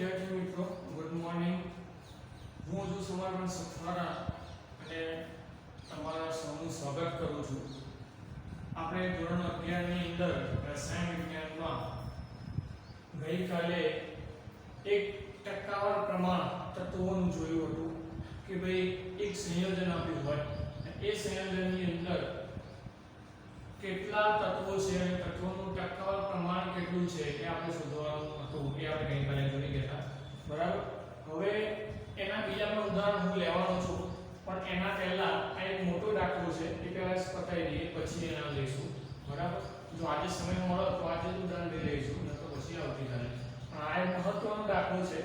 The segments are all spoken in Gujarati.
વિદ્યાર્થી મિત્રો, ગુડ મોર્નિંગ. હું હજુ સમારંભ સથવારા અને તમારા સૌનું સ્વાગત કરું છું. આપણે ધોરણ 11 ની અંદર રસાયણ વિજ્ઞાનમાં ગઈકાલે એક ટકાવાર પ્રમાણ તત્વોનું જોયું હતું કે ભાઈ એક સંયોજન આપ્યું હોય એ સંયોજનની અંદર કેટલા તત્વો છે અને તત્વોનું ટકાવાર પ્રમાણ કેટલું છે એ આપણે શોધવાનું હતું. એ આપણે ગઈકાલે જોઈ ગયા હતા, બરાબર. હવે એના બીજા પણ ઉદાહરણ હું લેવાનો છું, પણ એના પહેલા આ એક મોટો દાખલો છે એ પહેલા પતાવી દઈએ, પછી એના લઈશું, બરાબર. જો આજે સમય મળે તો આજે જ ઉદાહરણ લઈ લઈશું, ન તો પછી આવતીકાલે. પણ આ એક મહત્વનો દાખલો છે,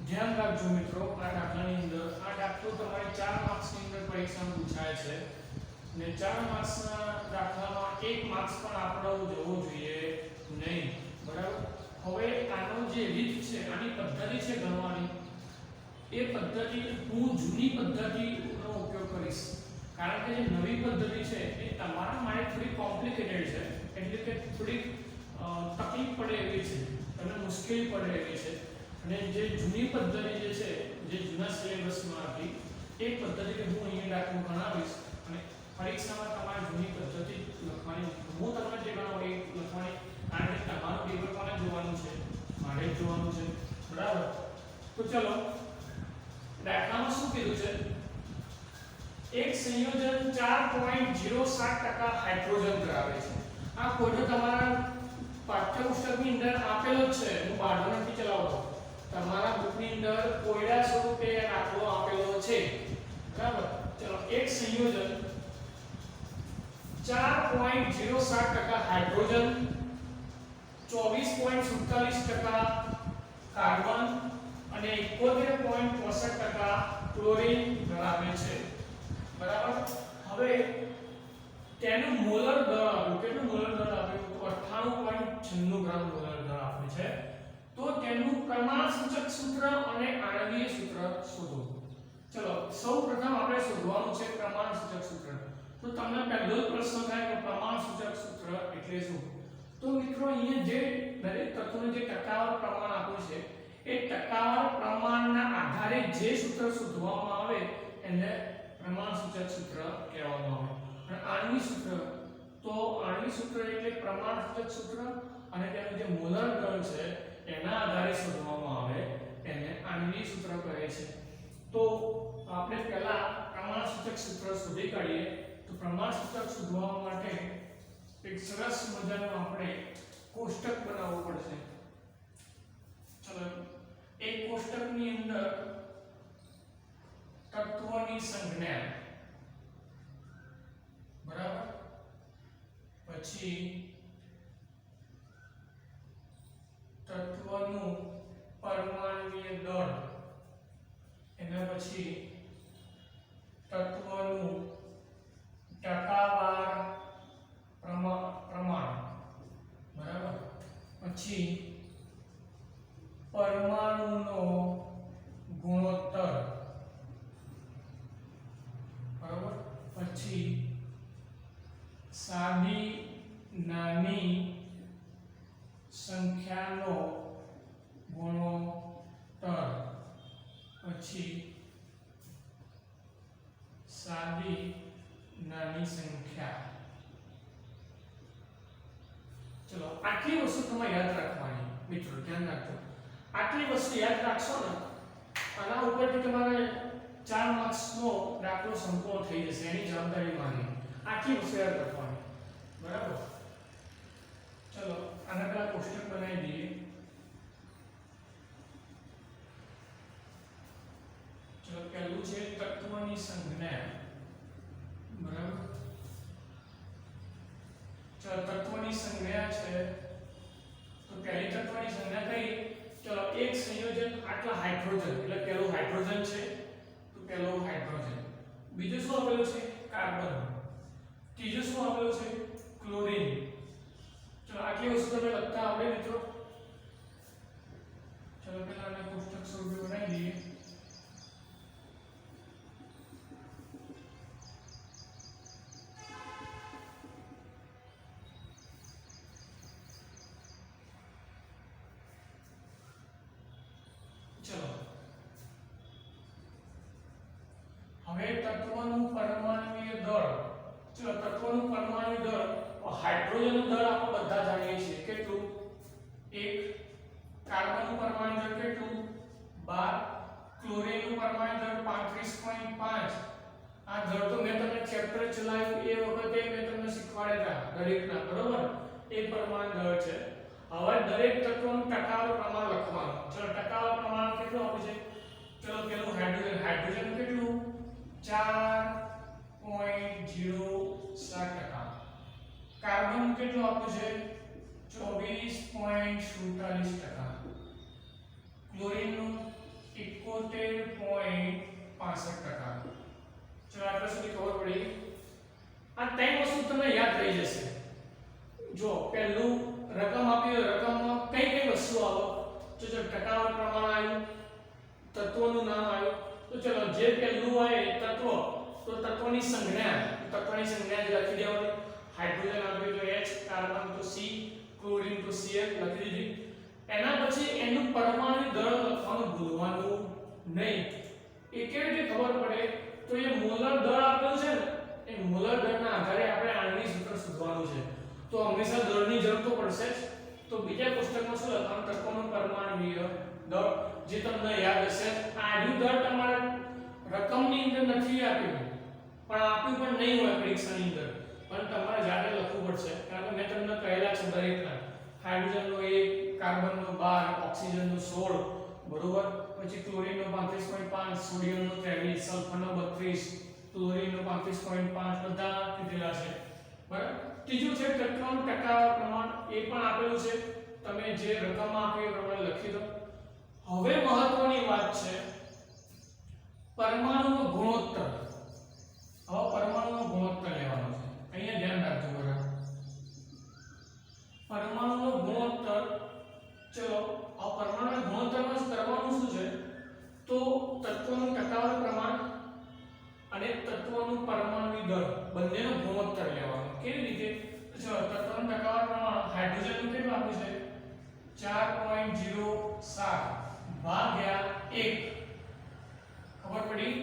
ધ્યાન રાખજો મિત્રો. આ દાખલાની અંદર આ દાખલો તમારે 4 માર્ક્સની અંદર પરીક્ષામાં પૂછાય છે ને 4 માર્ક્સના દાખલામાં 1 માર્ક્સ પણ આપણો જવો જોઈએ નહીં, બરાબર. હવે આનો જે રીત છે, આની પદ્ધતિ છે ગણવાની, એ પદ્ધતિ હું જૂની પદ્ધતિનો ઉપયોગ કરીશ, કારણ કે જે નવી પદ્ધતિ છે એ તમારા માટે થોડી કોમ્પ્લિકેટેડ છે, એટલે કે થોડી તકલીફ પડે એવી છે, તમને મુશ્કેલી પડે એવી છે. અને જે જૂની પદ્ધતિ જે છે, જે જૂના સિલેબસમાં હતી એ પદ્ધતિ હું અહીંયા દાખલો ગણાવીશ અને પરીક્ષામાં તમારે જૂની પદ્ધતિ લખવાની, હું તમને જે ગણાવું એ લખવાની, કારણ કે તમારું પેપર કોને જોવાનું છે, મારે જ જોવાનું છે, બરાબર. તો ચલો, દાખલામાં શું કીધું છે? એક સંયોજન 4.07% હાઇડ્રોજન ધરાવે છે. આ કોડ તમારા પાઠ્યપુસ્તકની અંદર આપેલો જ છે, હું બાળકો નથી ચલાવતો, તમારા બુકની અંદર કોયડા સ્વરૂપે દાખલો આપેલો છે, બરાબર. ચલો, એક સંયોજન 4.07% હાઇડ્રોજન, 24.47% કાર્બન અને 71.65% ક્લોરીન ધરાવે છે, બરાબર. હવે તેનું મોલર દળ આપ્યું, કેટલું મોલર દળ આપ્યું? તો 98.96 ગ્રામ મોલર દળ આપ્યું છે. તો તેનું પ્રમાણસૂચક સૂત્ર અને આણ્વીય સૂત્ર શોધો. ચલો, સૌપ્રથમ આપણે શોધવાનું છે પ્રમાણસૂચક સૂત્ર. તો તમને પહેલો પ્રશ્ન થાય કે પ્રમાણસૂચક સૂત્ર એટલે શું? તો મિત્રો, અહીંયા જે દરેક તત્વોનું જે ટકાવાર પ્રમાણ આપ્યું છે એ ટકાવાર પ્રમાણના આધારે જે સૂત્ર શોધવામાં આવે એને પ્રમાણસૂચક સૂત્ર કહેવામાં આવે. અને આણ્વિક સૂત્ર, તો આણ્વિક સૂત્ર એટલે પ્રમાણસૂચક સૂત્ર અને તેનું જે મોલર દળ છે એના આધારે શોધવામાં આવે એને આણ્વિક સૂત્ર કહે છે. તો આપણે પહેલા પ્રમાણસૂચક સૂત્ર શોધી કાઢીએ. તો પ્રમાણસૂચક શોધવા માટે એક સરસ મજાનું આપણે કોષ્ટક બનાવવું પડશે. ચલો, એક કોષ્ટકની અંદર તત્વોની સંજ્ઞા, બરાબર, પછી તત્વનું પરમાણ્વીય દળ, એના પછી તત્વનું ટકાવાર પ્રમાણ, બરાબર, પછી પરમાણુનો ગુણોત્તર, બરાબર, પછી સાદી નાની સંખ્યાનો ગુણોત્તર, પછી સાદી નાની સંખ્યા. ચલો, આટલી વસ્તુ તમારે યાદ રાખવાની મિત્રો, ધ્યાન રાખજો. આટલી વસ્તુ યાદ રાખશો ને, આના ઉપરથી તમારે 4 માર્ક્સનો દાખલો સંપૂર્ણ થઈ જશે, એની જવાબદારી મારી. આટલી વસ્તુ યાદ રાખવાની, બરાબર. ચલો, આના પહેલા કોષ્ટક બનાવી દઈએ. ચલો, પહેલું છે તત્વની સંજ્ઞા, બરાબર. ચલો, તત્વની સંજ્ઞા છે તો પહેલી તત્વની સંજ્ઞા કઈ? ચલો, એક સંયોજન આટલા હાઇડ્રોજન, એટલે પહેલું હાઇડ્રોજન છે તો પહેલું હાઇડ્રોજન. બીજું શું આપેલું છે? કાર્બન. ત્રીજું શું આપેલું છે? ક્લોરીન. ચલો, આટલી વસ્તુ તમે લખતા આવડે મિત્રો? ચલો, પહેલા આને કોષ્ટક સ્વરૂપે બનાવી દઈએ. ચલો હવે તત્વનું પરમાણુય દળ, ચલો તત્વનું પરમાણુ દળ, હાઇડ્રોજનનું દળ આપણે બધા જાણીએ છીએ કેટલું 1, કાર્બનનું પરમાણુ દળ કેટલું 12, ક્લોરીનનું પરમાણુ દળ 35.5. આ દળ તો મેં તમને ચેપ્ટર ચલાવ્યું એ વખતે મેં તમને શીખવાડ્યા હતા દરેકના, બરોબર? એ પરમાણુ દળ છે. હવે દરેક તત્વનું ટકાવારી પ્રમાણ લખવાનું. ચલો ટકાવારી પ્રમાણ કેટલું આપ્યું છે? ચલો પેલું હાઇડ્રોજન કેટલું 4.07%, કાર્બન કેટલું આપ્યું છે 24.47%, ક્લોરીનનું 71.65%. ચલો આટલા સુધી ખબર પડી. આ ત્રણ વસ્તુ તમને યાદ રહી જશે. જો પહેલું રકમ આપી હોય, રકમમાં કઈ કઈ વસ્તુ આવે, તો જો ટકાવારી પ્રમાણ આવ્યું, તત્વનું નામ આવ્યું. તો ચલો જે પહેલું હોય તત્વ, તો તત્વની સંજ્ઞા જે લખી દેવાની. હાઇડ્રોજન આપ્યું તો H, કાર્બન તો C, ક્લોરીન તો Cl લખી દીધી. એના પછી એનું પરમાણુ દળ લખવાનું ભૂલવાનું નહીં. એ કેવી રીતે ખબર પડે? તો એ મોલર દળ આપેલું છે ને, એ મોલર દળના આધારે આપણે આણ્વિક સૂત્ર શોધવાનું છે. તો હંમેશા દળની જરૂર તો પડશે જ. તો બીજા પુસ્તકમાં શું લખવાનું? તત્વનું પરમાણુય દળ, જે તમને યાદ હશે. આનું દળ તમારે રકમની અંદર નથી આપ્યું, પણ આપ્યું પણ નહીં હોય પરીક્ષાની અંદર, પણ તમારે જાતે લખવું પડશે. કારણ કે મેં તમને કહેલા છે દરેકના. હાઇડ્રોજનનો 1, કાર્બનનો 12, ઓક્સિજનનો 16, બરોબર? પછી ક્લોરીનનો 35.5, સોડિયમનો 23, સલ્ફરનો 32, ક્લોરીનનો 35.5 બધા કીધેલા છે, બરાબર? ત્રીજું છે તત્વનું ટકાવારી પ્રમાણ, એ પણ આપેલું છે. તમે જે રકમ આપી એ પ્રમાણે લખી દો. હવે મહત્વની વાત છે પરમાણુનો ગુણોત્તર. હવે પરમાણુનો ગુણોત્તર લેવાનો છે. અહીંયા ધ્યાન રાખજો બરાબર. પરમાણુનો ગુણોત્તર, ચલો આ પરમાણુના ગુણોત્તરમાં કરવાનું શું છે? તો તત્વનું ટકાવારી પ્રમાણ અને તત્વનું પરમાણુ દળ બંનેનો ગુણોત્તર લેવાનો. કેવી રીતે? ચલો તત્વનું ટકાવારી પ્રમાણ હાઇડ્રોજનનું કેટલું આપ્યું છે 4.07 ભાગ્યા 1. ખબર પડી?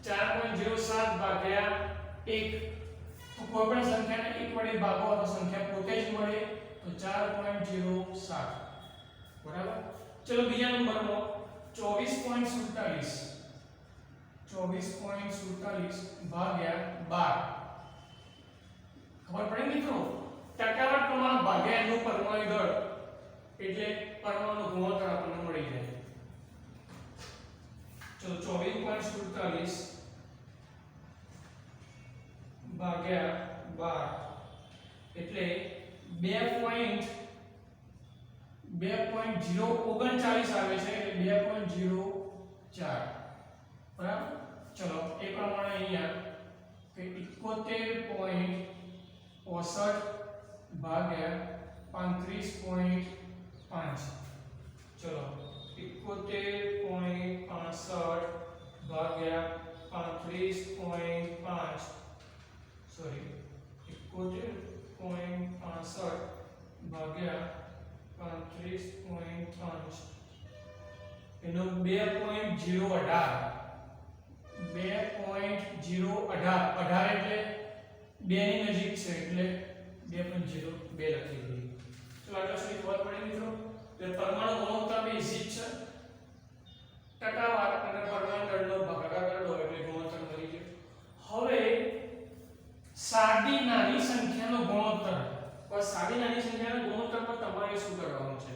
4.07 ભાગ્યા 1. તો કોઈ પણ સંખ્યાને 1 વડે ભાગો તો સંખ્યા પોતે જ મળે. તો 4.07, બરાબર? ચલો બીજા નંબરમાં 24.47 ભાગ્યા 12. ખબર પડી મિત્રો? ટકાવારી પ્રમાણ ભાગ્યા એનું પરમાણુ દળ, એટલે પરમાણુ ગુણોત્તર આપણને મળી જાય. ચલો 24.47 ભાગ્યા 12 એટલે 2.039 આવે છે, એટલે 2.04, બરાબર? ચલો એ પ્રમાણે અહીંયા કે 71.65 ભાગ્યા 35.5. ચલો 71.65 ભાગ્યા 35.5, સોરી 71.65 ભાગ્યા 35.5 એનો 2.018, 18 એટલે 2 ની નજીક છે, એટલે 2.02 લખી દઈએ. ચલો આટલા સુધી ખબર પડી મિત્રો? એટલે પરમાણુ ગુણોત્તર બે ઇઝી છે. ટકાવાર અને પરમાણુ દળનો ભાગાકાર કરો એટલે ગુણોત્તર મળી જાય. હવે સાદી નાની સંખ્યાનો ગુણોત્તર, બસ સાદી નાની સંખ્યાનો ગુણોત્તર પર તમારે શું કરવાનું છે?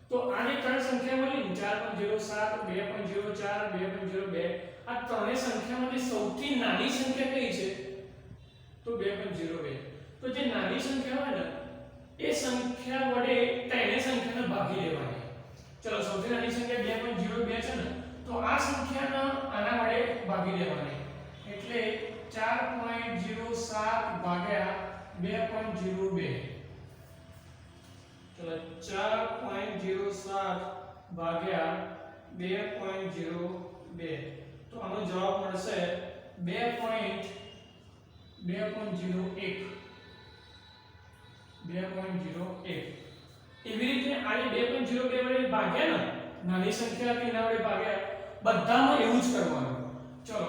તો આની ત્રણ સંખ્યા મળી 4.07, 2.04, 2.02. આ ત્રણેય સંખ્યામાંથી સૌથી નાની સંખ્યા કઈ છે? તો 2.02. તો જે નાની સંખ્યા હોય ને એ સંખ્યા વડે ત્રણેય સંખ્યાને ભાગી લેવાની. ચલો સૌથી નાની સંખ્યા 2.02 છે ને, તો આ સંખ્યાને આના વડે ભાગી લેવાની. એટલે 4.07 ભાગ્યા 2.02. ચલો 4.07 ભાગ્યા 2.02. તો આનો જવાબ મળશે 2.01. 2.01. એવી રીતે આ 2.02 વડે ભાગ્યા ને નાની સંખ્યા હતી એના વડે ભાગ્યા, બધામાં એવું જ કરવાનું. ચલો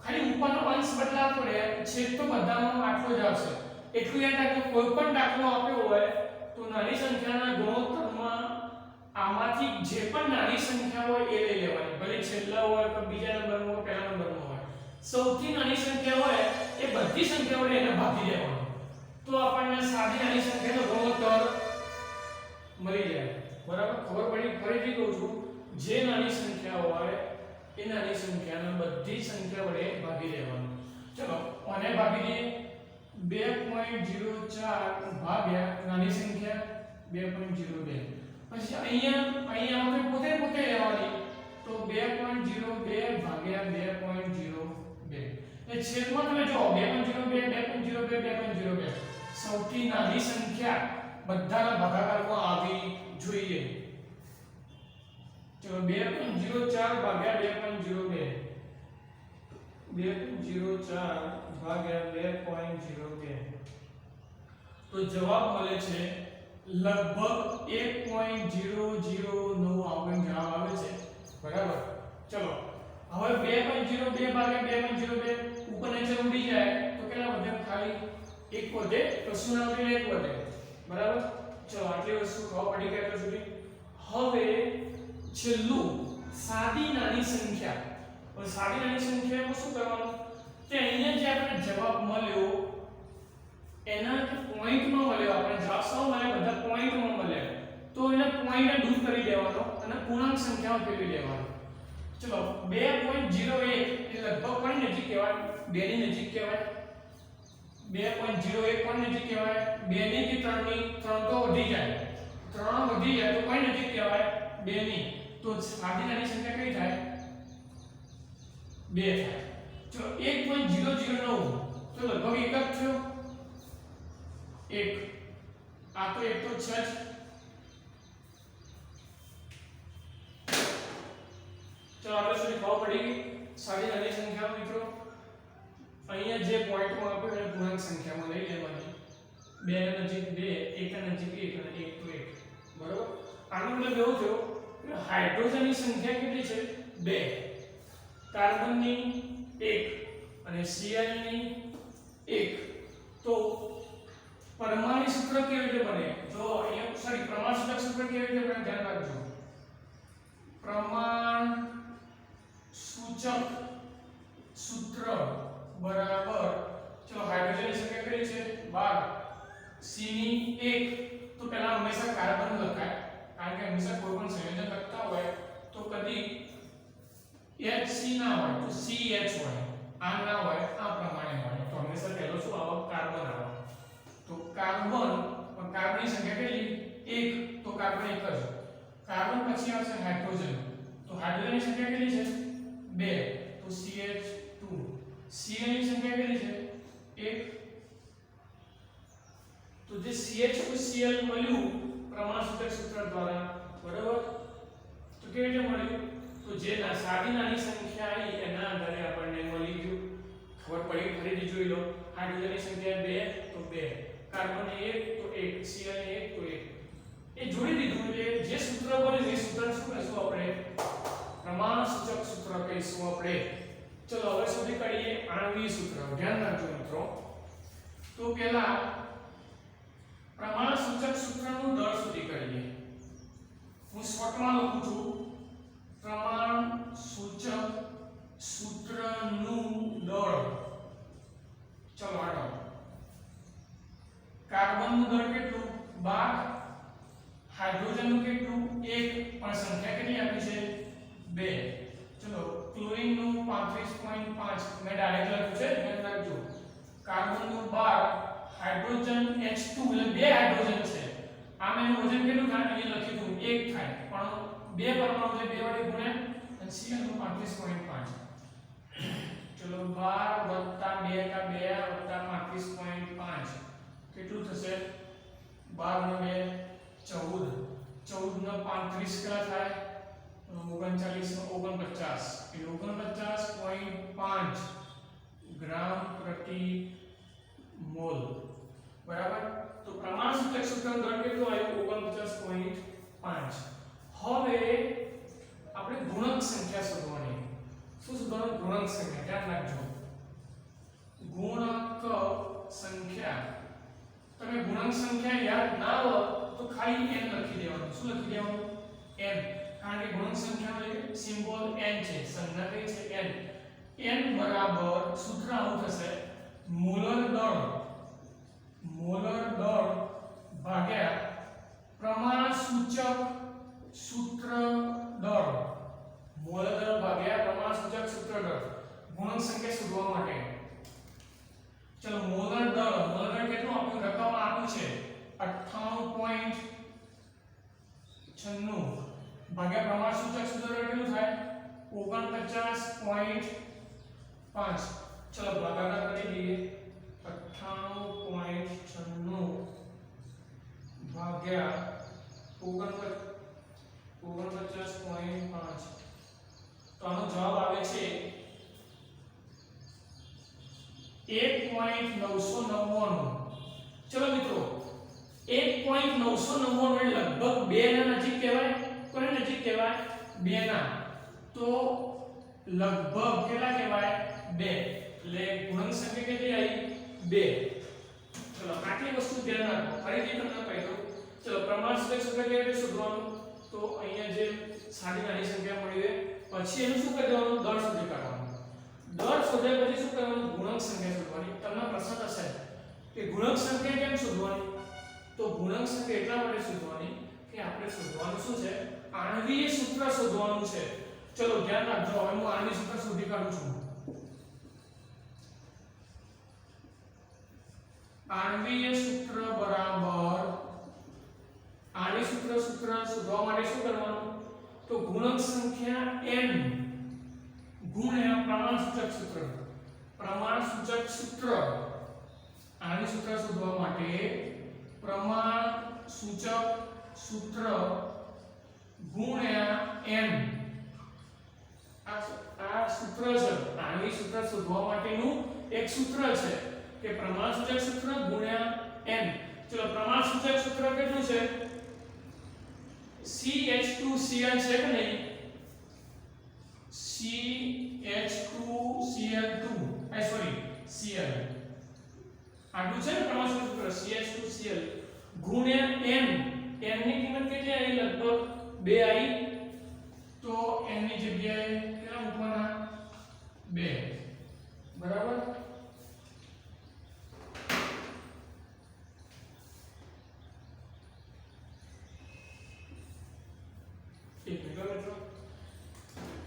ખાલી ઉપરનો અંશ બદલાવ પડે, છેદ તો બધામાં આટલો જ આવશે. એટલું યાદ રાખજો, કોઈ પણ દાખલો આપ્યો હોય તો નાની સંખ્યાના ગુણોત્તરમાં આમાંથી જે પણ નાની સંખ્યા હોય એ લઈ લેવાની, ભલે છેલ્લા હોય કે બીજા નંબરમાં હોય પહેલા નંબરમાં હોય. સૌથી નાની સંખ્યા હોય એ બધી સંખ્યા વડે એને ભાગી દેવાનું, તો આપણને સાદી નાની સંખ્યાનો ગુણોત્તર મળી જાય. બરાબર, ખબર પડી? ફરીથી કહું છું, જે નાની સંખ્યા હોય એ નાની સંખ્યાને બધી સંખ્યા વડે ભાગી દેવાનું. ચલો આને ભાગી દઈએ. 2.04 ભાગ્યા નાની સંખ્યા 2.02. પછી અહીંયા આપણે પોતે લેવાની, તો 2.02 ભાગ્યા 2.02. એ છેદમાં તમે જો 2.02 2.02 સૌથી નાની સંખ્યા બધાના ભાગાકારમાં આવી જોઈએ. ચલો 2.04 ભાગ્યા 2.02, 2.04 ભાગ્યા 2.02, તો જવાબ મળે છે લગભગ 1.009 આપણને જવાબ આવે છે. બરાબર. ચલો હવે 2.02 ભાગ્યા 2.02 ઉપર નીચે ઉડી જાય તો કેટલા વધે? ખાલી 1 વધે, તો શું ના વધે? 1 વધે. બરાબર. ચલો આટલી વસ્તુ ખબર પડી ગઈ એટલે સુધી. હવે છેલ્લું સાદી નાની સંખ્યા. હવે સાદી નાની સંખ્યામાં શું કરવાનું? કે અહીંયા જે આપણે જવાબ મળ્યો એના પોઈન્ટમાં મળ્યો, આપણે જવાબ સૌ મળે બધા પોઈન્ટમાં મળે, તો એને પોઈન્ટને દૂર કરી દેવાનો અને પૂર્ણાંક સંખ્યામાં ફેરવી દેવાનો. ચલો 2.01 એ લગભગ કોની નજીક કહેવાય? 2 ની નજીક કહેવાય. 2.01 કોની નજીક કહેવાય? 2 ની કે 3 ની? 3 તો વધી જાય, 3 વધી જાય તો કોની નજીક કહેવાય? 2 ની. તો સાદી નાની સંખ્યા કઈ થાય? 2 થાય. ચલો 1.009 તો લગભગ એક જ થયો. 1 આ તો એક તો છે જ. ચલો આપણે સુધી ખબર પડી ગઈ સાદી નાની સંખ્યા. મિત્રો અહીંયા જે પોઈન્ટમાં આપ્યો એને પૂર્ણાંક સંખ્યામાં લઈ લેવાની. 2 ની નજીક 2, 1 ની નજીક 1 અને 1 તો 1. બરોબર. આનો મતલબ એવો થયો કે હાઇડ્રોજનની સંખ્યા કેટલી છે? 2, કાર્બનની 1 અને Cl ની 1. તો પરમાણુ સૂત્ર કેવી રીતે બને? જો અહીંયા સોરી પ્રમાણ સૂચક સૂત્ર કેવી રીતે બને ધ્યાન રાખજો. પ્રમાણ સૂચક સૂત્ર બરાબર, ચલો હાઇડ્રોજનની સંખ્યા કેટલી છે? 12, C ની 1. તો પહેલા હંમેશા કાર્બન લખાય, કારણ કે હંમેશા કોઈ પણ સંયોજન કરતા હોય તો કદી HC ના હોય તો CH હોય, આ ના હોય આ પ્રમાણે હોય, તો હંમેશા પહેલો શું આવે? કાર્બન આવે. તો કાર્બન, પણ કાર્બનની સંખ્યા કેટલી? 1, તો કાર્બન એક જ. કાર્બન પછી આવશે હાઇડ્રોજન, તો હાઇડ્રોજનની સંખ્યા કેટલી છે? 2, તો CH2. Cl ની સંખ્યા કેટલી છે? 1. તો જે CH2Cl મળ્યું પ્રમાણસૂચક સૂત્ર દ્વારા. બરાબર. તો કેવી રીતે મળ્યું? તો જે સાદી નાની સંખ્યા આવી એના આધારે આપણને મળી ગયું. ખબર પડી? ફરીથી જોઈ લો. હાઇડ્રોજનની સંખ્યા 2 તો 2, કાર્બન 1 તો 1, Cl 1 તો 1. એ જોડી દીધું એટલે જે સૂત્ર બને એ સૂત્ર શું કહીશું આપણે? પ્રમાણસૂચક સૂત્ર કહીશું આપણે. ચલો હવે સુધી કરીએ આણ્વિક સૂત્ર. ધ્યાન રાખજો મિત્રો. તો પહેલા પ્રમાણસૂચક સૂત્રનું દળ સુધી કરીએ. હું શોર્ટમાં લખું છું. પ્રમાણસૂચક સૂત્રનું દળ. ચલો આગળ. કાર્બનનું દળ કેટલું? 12. હાઇડ્રોજનનું કેટલું? 1. પણ સંખ્યા કેટલી આપી છે? 2. ચલો ક્લોરીનનું 35.5 મેં ડાયરેક્ટ લખ્યું છે, ધ્યાન રાખજો. કાર્બનનું 12, હાઇડ્રોજન H2 એટલે 2 હાઇડ્રોજન છે. આમ એનું વજન કેટલું થાય? અહીંયા લખી દઉં 1 થાય, પણ 2 પરમાણુ એટલે 2 વડે ગુણ્યા અને Cl નું 35.5. ચલો 12 + 2 કા 2 + 35.5 કેટલું થશે? 12 ને 2 14, 14 ને 35 કેટલા થાય? 39 નો 49 એટલે 49.5 ગ્રામ પ્રતિ મોલ. બરાબર. તો પ્રમાણસૂચક સૂત્રનું દળ કેટલું આવ્યું? 49.5. હવે ગુણક સંખ્યા ધ્યાન રાખજો ગુણક સંખ્યા તમે ગુણક સંખ્યા યાદ ના હો તો ખાલી n લખી દેવાનું શું લખી દેવાનું n કારણ કે ગુણક સંખ્યાનો એક સિમ્બોલ n છે સંજ્ઞા કઈ છે n બરાબર સૂત્ર આવું થશે મોલર દળ ભાગ્યા પ્રમાણ સૂચક સૂત્ર દળ મોલર દળ ભાગ્યા પ્રમાણ સૂચક સૂત્ર દળ ગુણક સંખ્યા શોધવા માટે ચલો મોલર દળ કેટલું આપણું રકમ આપ્યું છે 98.96 ભાગ્યા પ્રમાણ સૂચક સૂત્ર દળ કેટલું થાય 49.5 ચલો ભાગાકાર કરી દઈએ 98.96 ભાગ્યા 49.5 તો આનો જવાબ આવે છે 1.999 ચલો મિત્રો 1.999 એટલે લગભગ 2 ના નજીક કહેવાય કોની નજીક કહેવાય 2 ના તો લગભગ કેટલા કહેવાય 2 એટલે ગુણક સંખ્યા કેટલી આવી 2 ચલો આટલી વસ્તુ ધ્યાન રાખો ફરીથી તમને કહી દઉં ચલો પ્રમાણ સૂચક સૂત્ર કેવી રીતે શોધવાનું તો અહીંયા જે સાદી નાની સંખ્યા મળી છે પછી એનું શું કરી દેવાનું દળ શોધી કાઢવાનું દળ શોધ્યા પછી શું કરવાનું ગુણક સંખ્યા શોધવાની તમને પ્રશ્ન થશે કે ગુણક સંખ્યા કેમ શોધવાની તો ગુણક સંખ્યા એટલા માટે શોધવાની કે આપણે શોધવાનું શું છે આણ્વીય સૂત્ર શોધવાનું છે ચલો ધ્યાન રાખજો હવે હું આણ્વીય સૂત્ર શોધી કાઢું છું આણ્વીય સૂત્ર બરાબર આણ્વીય સૂત્ર શોધવા માટે શું કરવાનું તો ગુણક સંખ્યા n ગુણ્યા પ્રમાણ સૂચક સૂત્ર આણ્વીય સૂત્ર શોધવા માટે પ્રમાણ સૂચક સૂત્ર ગુણ્યા n આ સૂત્ર છે આણ્વીય સૂત્ર શોધવા માટેનું એક સૂત્ર છે કે પ્રમાણ સૂચક સૂત્ર ગુણ્યા n ચલો પ્રમાણ સૂચક સૂત્ર કેટલું છે CH2Cl છે કે નહીં CH2Cl2 Cl આટલું છે ને પ્રમાણ સૂચક સૂત્ર CH2Cl ગુણ્યા n ની કિંમત કેટલી આવી લગભગ 2 આવી તો n ની જગ્યાએ કેટલા મૂકવાના 2 બરાબર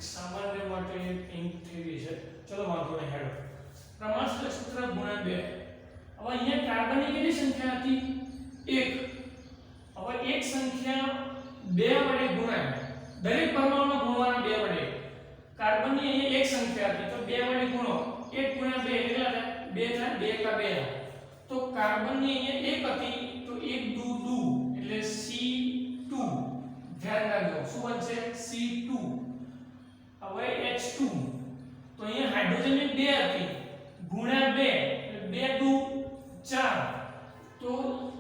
સામાન્ય માટે ઇંક થઈ ગઈ છે ચલો વાંધો નહીં હેડો પ્રમાણ સૂચક સૂત્ર ગુણ્યા 2 હવે અહીંયા કાર્બનની કેટલી સંખ્યા હતી 1 હવે એક સંખ્યા 2 વડે ગુણાય દરેક પરમાણુને ગુણવાના 2 વડે કાર્બનની અહીંયા એક સંખ્યા હતી તો 2 વડે ગુણો 1 ગુણ્યા 2 કેટલા થાય 2 થાય 2 કા 2 તો કાર્બનની અહીંયા 1 હતી તો 1 2 2 એટલે C2 ધ્યાન રાખજો શું બનશે C2 હવે H2 તો અહીંયા હાઇડ્રોજનની 2 હતી ગુણ્યા 2 એટલે 2 2 4 તો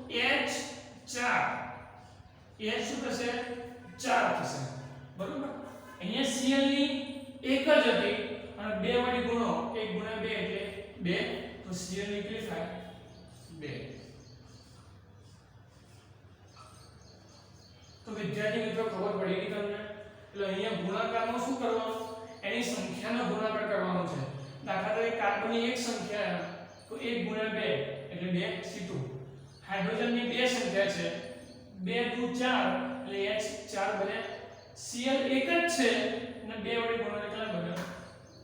H4 H શું થશે 4 થશે બરોબર અહીંયા Cl ની 1 જ હતી અને 2 વડે ગુણો 1 ગુણ્યા 2 એટલે 2 તો Cl ની કેટલી થાય 2 તો વિદ્યાર્થી મિત્રો ખબર પડી ગઈ તમને એટલે અહીંયા ગુણાકારમાં શું કરવાનું એની સંખ્યાનો ગુણાકાર કરવાનો છે દાખલા તરીકે કાર્બનની એક સંખ્યા તો 1 ગુણ્યા 2 એટલે 2 C2 હાઇડ્રોજનની 2 સંખ્યા છે 2 2 4 એટલે H4 બને Cl એક જ છે અને 2 વડે ગુણો કેટલા બને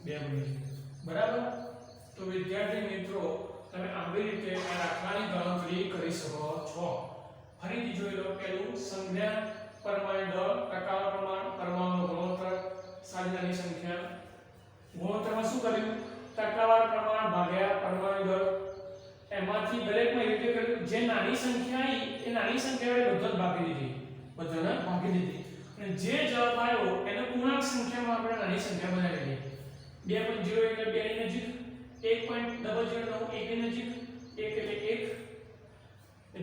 2 બને બરાબર તો વિદ્યાર્થી મિત્રો તમે આવી રીતે આ દાખલાની ગણતરી કરી શકો છો ફરીથી જોઈ લો પહેલું સંજ્ઞા પરમાણુ દળ ટકાવારી પ્રમાણ પરમાણુ ગુણોત્તર સાંદ્રતાની સંખ્યા ગુણોત્તરમાં શું કર્યું ટકાવારી પ્રમાણ ભાગ્યા પરમાણુ દળ એમાંથી દરેકમાં એ રીતે કર્યું જે નાની સંખ્યા આવી એ નાની સંખ્યા વડે બધાને ભાગી દીધી અને જે જવાબ આવ્યો એને પૂર્ણાંક સંખ્યામાં આપણે નાની સંખ્યા બનાવી દઈએ 2.0 એટલે 2 ની નજીક 1.009 1 ની નજીક 1 એટલે 1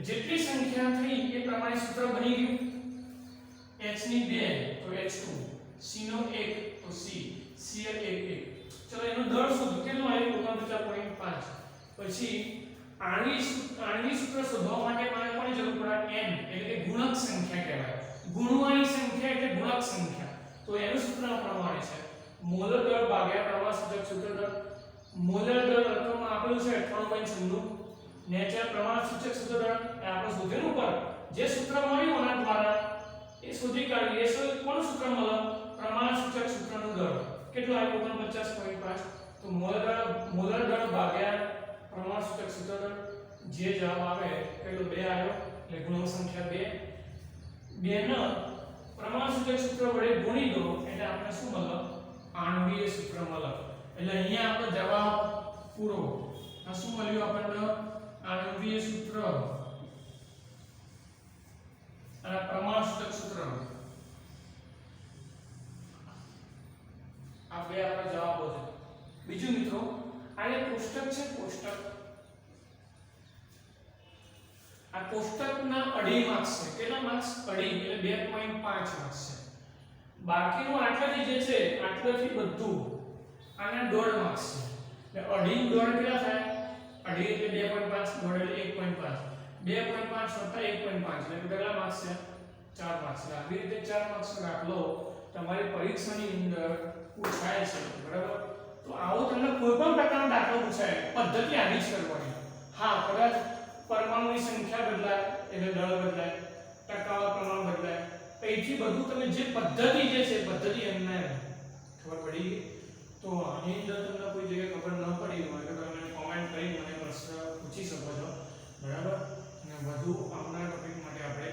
જેટલી સંખ્યા થઈ એ પ્રમાણે સૂત્ર બની ગયું h ની 2 તો h2 c નો 1 તો c cl 1 1 ચલો એનો દળ શોધો કેટલો આવ્યો 49.5 પછી આણ્વિક સૂત્ર શોધવા માટે મારે કોની જરૂર પડે n એટલે કે ગુણક સંખ્યા કહેવાય ગુણવાની સંખ્યા એટલે ગુણક સંખ્યા તો એનું સૂત્ર પ્રમાણે છે મોલર દળ ભાગ્યા પ્રમાણ સૂચક સૂત્ર દળ મોલર દળ રકમમાં આપેલું છે 98.96 નેચર પ્રમાણ સૂચક સૂત્ર દળ એ આપણે શોધેલું ઉપર જે સૂત્ર મળ્યું આના દ્વારા એ શોધી કાઢીએ એ કોનું સૂત્ર મળે પ્રમાણ સૂચક સૂત્રનું દળ કેટલો આવ્યો 49.5 તો મોલર દળ ભાગ્યા પ્રમાણ સૂચક સૂત્ર દળ જે જવાબ આવે કેટલો 2 આવ્યો એટલે ગુણક સંખ્યા 2 નો પ્રમાણ સૂચક સૂત્ર વડે ગુણી દો એટલે આપણે શું મળે આણ્વીય સૂત્ર મળે એટલે અહીંયા આપણો જવાબ પૂરો આ શું મળ્યું આપણને આણ્વીય સૂત્ર અને પ્રમાણ સૂચક સૂત્ર આ બે આપણા જવાબો છે બીજું મિત્રો આ એક કોષ્ટક છે કોષ્ટક આ કોષ્ટકના અઢી માર્ક્સ છે કેટલા માર્ક્સ અઢી એટલે 2.5 માર્ક્સ છે બાકીનું આટલાથી જે છે આટલાથી બધું આના 1.5 માર્ક્સ છે એટલે અઢી દોઢ કેટલા થાય અઢી એટલે 2.5 દોઢ એટલે 1.5 2.5 1.5 એટલે કેટલા માર્ક્સ છે 4 માર્ક્સ એટલે આવી રીતે 4 માર્ક્સનો દાખલો તમારી પરીક્ષાની અંદર પૂછાય છે બરાબર તો આવો તમને કોઈ પણ પ્રકારનો દાખલો પૂછાય પદ્ધતિ આવી જ કરવાની હા કદાચ પરમાણુની સંખ્યા બદલાય એટલે દળ બદલાય ટકાવારી પ્રમાણ બદલાય અહીંથી બધું તમે જે પદ્ધતિ જે છે પદ્ધતિ એમને ખબર પડી તો આની અંદર તમને કોઈ જગ્યાએ ખબર ન પડી હોય તો તમે કોમેન્ટ કરી મને પ્રશ્ન પૂછી શકો છો બરાબર અને વધુ આવનાર ટોપિક માટે આપણે